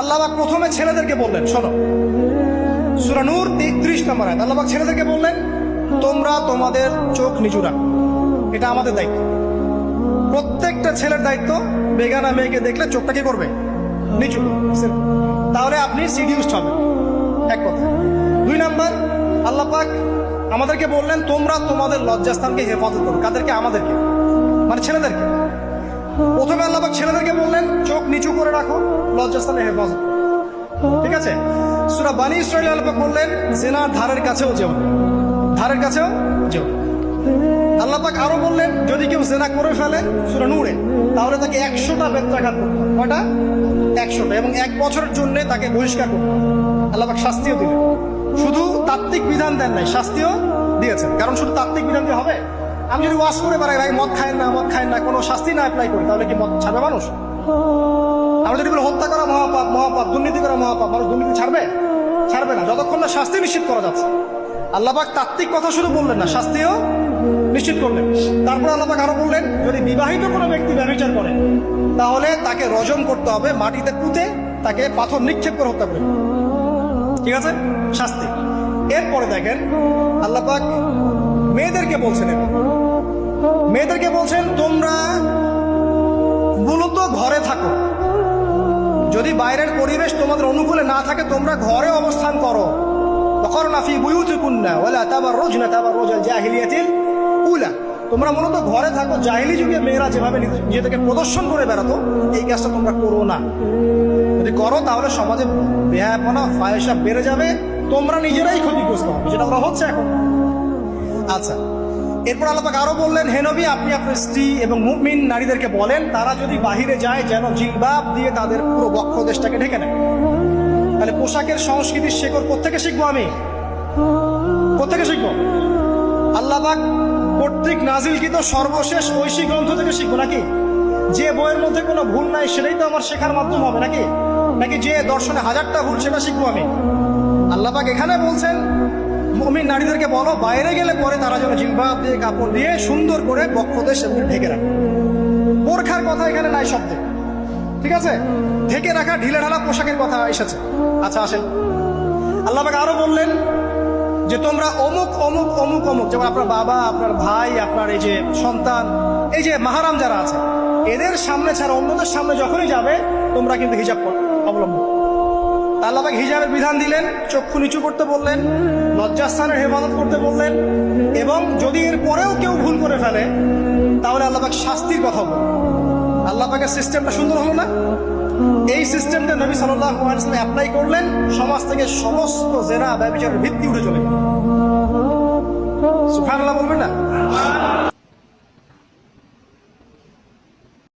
আল্লাহ পাক প্রথমে ছেলেদেরকে বললেন, শোনো, সূরা নূর 33 নম্বর আয়াত। আল্লাহ পাক ছেলেদেরকে বললেন, তোমরা তোমাদের চোখ নিচু রাখো, এটা আমাদের দায়িত্ব। প্রত্যেকটা ছেলের দায়িত্ব বেগানা মেয়েকে দেখলে চোখটা কি করবে? নিচু করবে। তাহলে আপনি সিডিউসড হবেন, এক কথা। 2 নাম্বার, আল্লাহ পাক আমাদেরকে বললেন, তোমরা তোমাদের লজ্জাস্থানকে হেফাজত করো। কাদেরকে? আমাদেরকে, মানে ছেলেদেরকে। প্রথমে আল্লাহ পাক ছেলেদেরকে বললেন, চোখ নিচু করে রাখো, লজ্জাস্থানে হেফাজত করো। ঠিক আছে? সূরা বানী ইসরাঈল আল্লাহ পাক বললেন, জিনার ধারের কাছেও যেও না, ধারের কাছেও যেও না। আল্লাহ পাক আরো বললেন, যদি কেউ জিনা করে ফেলে, সূরা নূরে, তাহলে তাকে 100টা বেত্রাঘাত করতে হবে। কয়টা? 100টা, এবং 1 বছরের জন্য তাকে বহিষ্কার করতে হবে। আল্লাহ পাক শাস্তিও দিলেন, শুধু তাত্ত্বিক বিধান দেন নাই, শাস্তিও দিয়েছেন। কারণ শুধু তাত্ত্বিক বিধান দিয়ে হবে? আমি যদি ওয়াজ করে বেড়াই, ভাই মদ খায় না, মদ খায় না, কোনো শাস্তি না অ্যাপ্লাই করি, তাহলে কি মদ ছাড়বে মানুষ? আমরা যদি বলি হত্যা করা মহাপাপ, মহাপাপ, দুর্নীতি করা মহাপাপ, মানুষ দুর্নীতি ছাড়বে? ছাড়বে না, যতক্ষণ না শাস্তি নিশ্চিত করা যাচ্ছে। আল্লাহ পাক তাত্ত্বিক কথা শুধু বললেন না, শাস্তিও নিশ্চিত করলেন। তারপর আল্লাহ পাক আরো বললেন, যদি বিবাহিত কোনো ব্যক্তি ব্যভিচার করে, তাহলে তাকে রজম করতে হবে, মাটিতে পুঁতে তাকে পাথর নিক্ষেপ করে হত্যা করবে। ঠিক আছে? শাস্তি। এরপরে দেখেন আল্লাহ পাক মেয়েদেরকে বলছেন, মেয়েদেরকে বলছেন, তোমরা মূলত ঘরে থাকো, যদি বাইরের পরিবেশ তোমাদের অনুকূলে না থাকে, তোমরা ঘরে অবস্থান করো। ওয়াকরনা ফি বুয়ুতিকুন্না ওয়ালা তাবাররুজনা তাবাররুজাল জাহিলিয়াতিল উলা। তোমরা মূলত ঘরে থাকো। জাহিলি যুগে মেয়েরা যেভাবে নিজেদেরকে প্রদর্শন করে বেড়াতো, এই কাজটা তোমরা করো না। যদি করো তাহলে সমাজে বেহায়াপনা, ফায়সা বেড়ে যাবে, তোমরা নিজেরাই ক্ষতিগ্রস্ত হবে, যেটা ওরা হচ্ছে এখন। আচ্ছা, এরপর আল্লাহ পাক আরো বললেন, হে নবী, আপনি আপনার স্ত্রী এবং মুমিন নারীদেরকে বলেন, তারা যদি বাহিরে যায় যেন জিলবাব দিয়ে তাদের পুরো বক্ষ দেশটাকে ঢেকে নেয়। তাহলে পোশাকের সংস্কৃতির শেকড় কোত্থেকে শিখবো? আমি কোত্থেকে শিখবো? আল্লাহ পাক কর্তৃক নাজিলকৃত সর্বশেষ ঐশী গ্রন্থ থেকে শিখবো নাকি? যে বইয়ের মধ্যে কোনো ভুল নাই সেটাই তো আমার শেখার মাধ্যম হবে নাকি? নাকি যে দর্শনে 1000টা ভুল সেটা শিখবো আমি? আল্লাহ পাক এখানে বলছেন, মুমিন নারীদেরকে বলো, বাইরে গেলে পরে তারা যেন জিলবাব দিয়ে, কাপড় দিয়ে সুন্দর করে বক্ষদেশ এবং ঢেকে রাখে। বোরখার কথা এখানে নাই শব্দে। ঠিক আছে? ঢেকে রাখা ঢিলে ঢালা পোশাকের কথা এসেছে। আচ্ছা, আসেন, আল্লাহ পাক আরো বললেন যে তোমরা অমুক অমুক অমুক অমুক, যেমন আপনার বাবা, আপনার ভাই, আপনার এই যে সন্তান, এই যে মাহারাম যারা আছে, এদের সামনে ছাড়া অন্যদের সামনে যখনই যাবে, তোমরা কিন্তু হিজাব অবলম্বন। আল্লাহ পাক হিজাবের বিধান দিলেন, চক্ষু নিচু করতে বললেন, লজ্জাস্থানের হেফাজত করতে বললেন, এবং যদি এর পরেও কেউ ভুল করে ফেলে, তাহলে আল্লাহ পাক শাস্তির কথা বললেন। আল্লাহ পাকের সিস্টেমটা সুন্দর হলো না? এই সিস্টেমটা নবী সাল্লাল্লাহু আলাইহি ওয়াসাল্লাম অ্যাপ্লাই করলেন, সমাজ থেকে সমস্ত জেনা ব্যভিচারের ভিত্তি উঠে চলে গেল। সুবহানাল্লাহ।